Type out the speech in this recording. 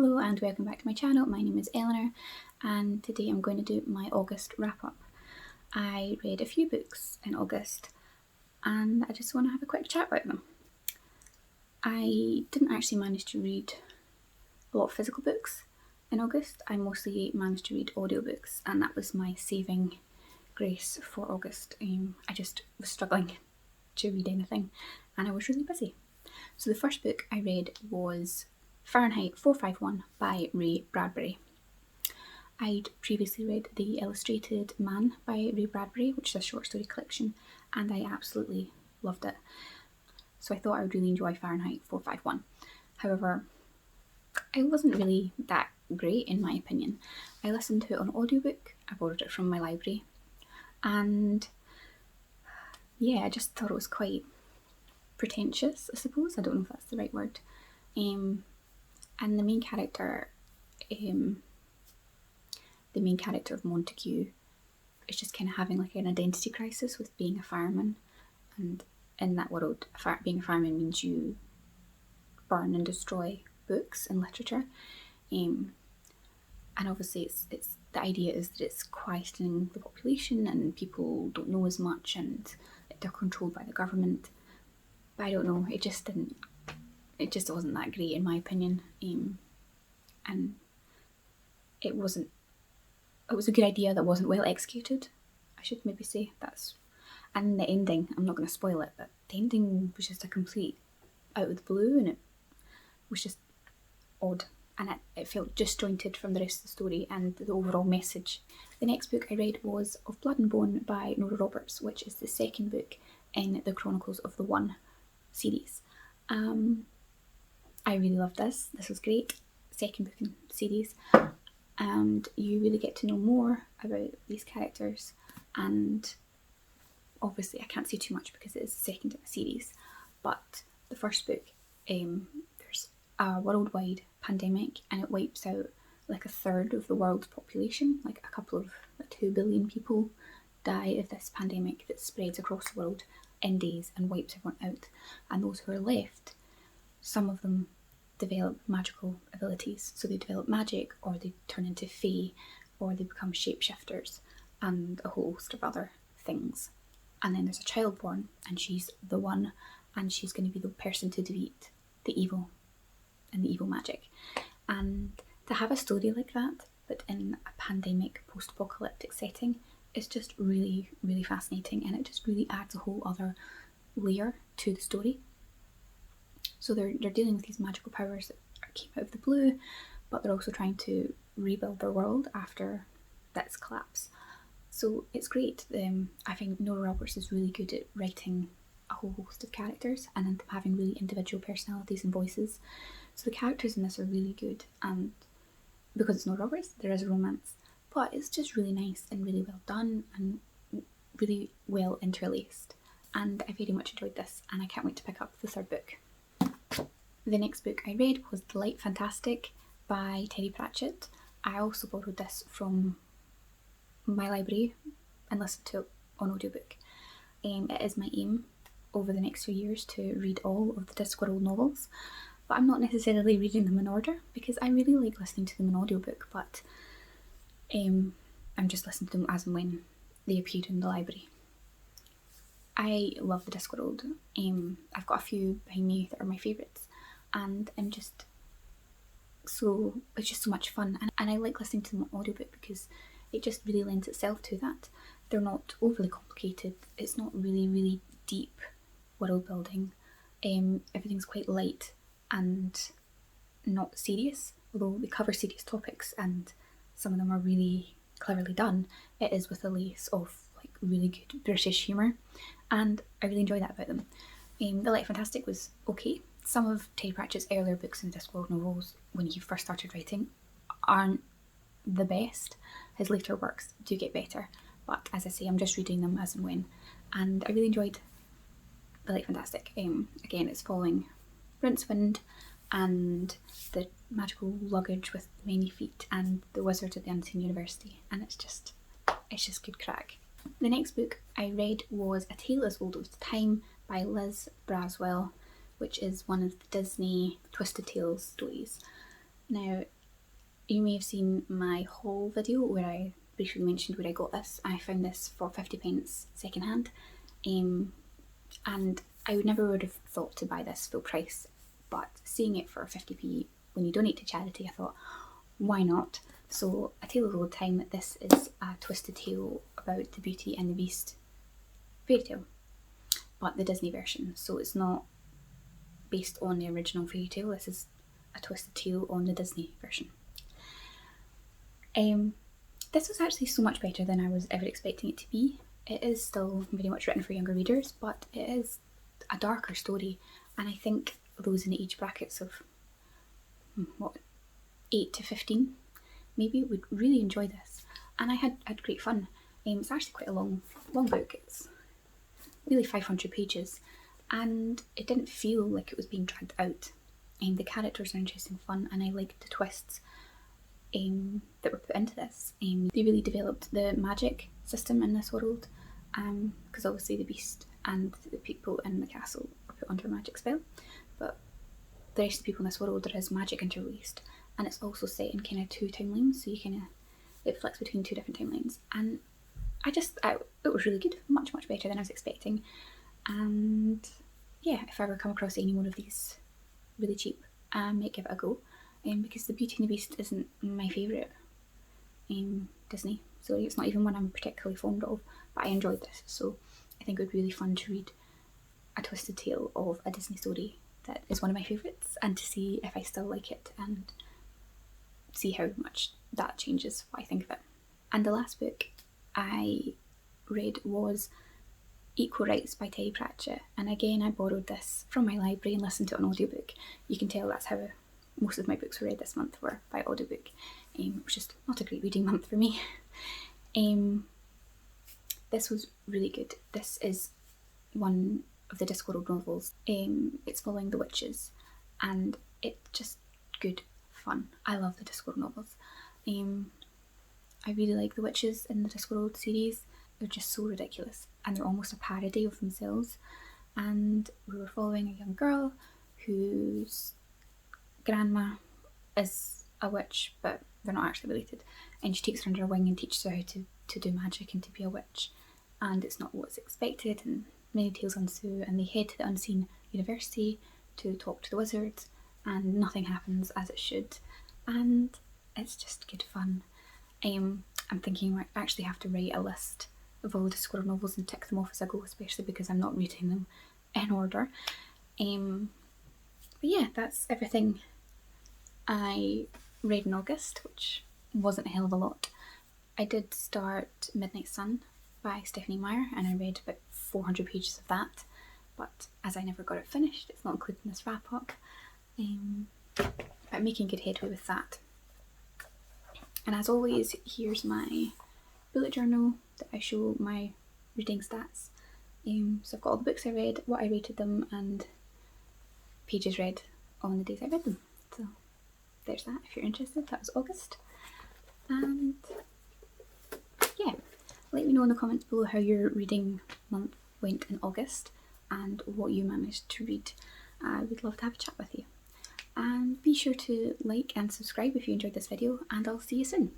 Hello and welcome back to my channel. My name is Eleanor and today I'm going to do my August wrap up. I read a few books in August and I just want to have a quick chat about them. I didn't actually manage to read a lot of physical books in August. I mostly managed to read audiobooks and that was my saving grace for August. I just was struggling to read anything and I was really busy. So the first book I read was Fahrenheit 451 by Ray Bradbury. I'd previously read The Illustrated Man by Ray Bradbury, which is a short story collection, and I absolutely loved it. So I thought I would really enjoy Fahrenheit 451. However, it wasn't really that great in my opinion. I listened to it on audiobook, I borrowed it from my library, and yeah, I just thought it was quite pretentious, I suppose. I don't know if that's the right word. And the main character of Montague is just kind of having like an identity crisis with being a fireman, and in that world, being a fireman means you burn and destroy books and literature, and obviously it's the idea is that it's quietening the population and people don't know as much and they're controlled by the government. But I don't know, it just wasn't that great in my opinion, and it was a good idea that wasn't well executed, I should maybe say. And the ending, I'm not going to spoil it, but the ending was just a complete out of the blue and it was just odd and it felt disjointed from the rest of the story and the overall message. The next book I read was Of Blood and Bone by Nora Roberts, which is the second book in the Chronicles of the One series. I really loved this. This was great. Second book in the series. And you really get to know more about these characters, and obviously I can't say too much because it is the second in the series, but the first book, there's a worldwide pandemic and it wipes out like a third of the world's population. Like 2 billion people die of this pandemic that spreads across the world in days and wipes everyone out, and those who are left, some of them develop magical abilities. So they develop magic, or they turn into fae, or they become shapeshifters, and a whole host of other things. And then there's a child born, and she's the one, and she's going to be the person to defeat the evil and the evil magic. And to have a story like that, but in a pandemic, post-apocalyptic setting, is just really, really fascinating, and it just really adds a whole other layer to the story. So they're dealing with these magical powers that came out of the blue, but they're also trying to rebuild their world after its collapse. So it's great. I think Nora Roberts is really good at writing a whole host of characters and then having really individual personalities and voices. So the characters in this are really good, and because it's Nora Roberts, there is a romance, but it's just really nice and really well done and really well interlaced. And I very much enjoyed this, and I can't wait to pick up the third book. The next book I read was The Light Fantastic by Pratchett. I also borrowed this from my library and listened to it on audiobook. It is my aim over the next few years to read all of the Discworld novels, but I'm not necessarily reading them in order because I really like listening to them in audiobook, but I'm just listening to them as and when they appear in the library. I love the Discworld. I've got a few behind me that are my favourites, and it's just so much fun, and I like listening to them on audiobook because it just really lends itself to that. They're not overly complicated, it's not really deep world building, everything's quite light and not serious, although they cover serious topics and some of them are really cleverly done. It is with a lace of like really good British humour, and I really enjoy that about them. The Light Fantastic was okay. Some of Terry Pratchett's earlier books in the Discworld novels, when he first started writing, aren't the best. His later works do get better, but as I say, I'm just reading them as and when, and I really enjoyed The Light Fantastic. Again, it's following Rincewind and the magical luggage with many feet and the wizard at the Unseen University, and it's just good crack. The next book I read was A Tale as Old as Time by Liz Braswell, which is one of the Disney Twisted Tales stories. Now, you may have seen my haul video where I briefly mentioned where I got this. I found this for 50p second hand, and I would have thought to buy this full price, but seeing it for 50p when you donate to charity, I thought, why not? So, A Tale of Old Time, this is a twisted tale about the Beauty and the Beast fairy tale, but the Disney version. So it's not based on the original fairy tale, this is a twisted tale on the Disney version. This was actually so much better than I was ever expecting it to be. It is still very much written for younger readers, but it is a darker story, and I think those in the age brackets of 8 to 15 maybe would really enjoy this. And I had great fun. It's actually quite a long book. It's nearly 500 pages, and it didn't feel like it was being dragged out. The characters are interesting, fun, and I liked the twists that were put into this. They really developed the magic system in this world, because obviously the Beast and the people in the castle are put under a magic spell, but the rest of the people in this world, there is magic interlaced, and it's also set in kind of two timelines, so it flicks between two different timelines, and it was really good, much better than I was expecting. And yeah, if I ever come across any one of these really cheap, I might give it a go, because the Beauty and the Beast isn't my favourite Disney story. It's not even one I'm particularly fond of, but I enjoyed this, so I think it would be really fun to read a twisted tale of a Disney story that is one of my favourites, and to see if I still like it and see how much that changes what I think of it. And the last book I read was Equal Rights by Ray Pratchett, and again I borrowed this from my library and listened to an audiobook. You can tell that's how most of my books were read this month, were by audiobook. It was just not a great reading month for me. This was really good. This is one of the Discworld novels. It's following the witches, and it's just good fun. I love the Discworld novels. I really like the witches in the Discworld series. They're just so ridiculous, and they're almost a parody of themselves. And we were following a young girl whose grandma is a witch, but they're not actually related, and she takes her under her wing and teaches her how to do magic and to be a witch, and it's not what's expected, and many tales ensue, and they head to the Unseen University to talk to the wizards, and nothing happens as it should, and it's just good fun. I'm thinking I actually have to write a list of all the Discworld novels and tick them off as I go, especially because I'm not reading them in order. But yeah, that's everything I read in August, which wasn't a hell of a lot. I did start Midnight Sun by Stephanie Meyer, and I read about 400 pages of that, but as I never got it finished, it's not included in this wrap up. I'm making good headway with that. And as always, here's my bullet journal that I show my reading stats. So I've got all the books I read, what I rated them, and pages read on the days I read them. So there's that if you're interested. That was August. And yeah, let me know in the comments below how your reading month went in August and what you managed to read. I would love to have a chat with you. And be sure to like and subscribe if you enjoyed this video, and I'll see you soon.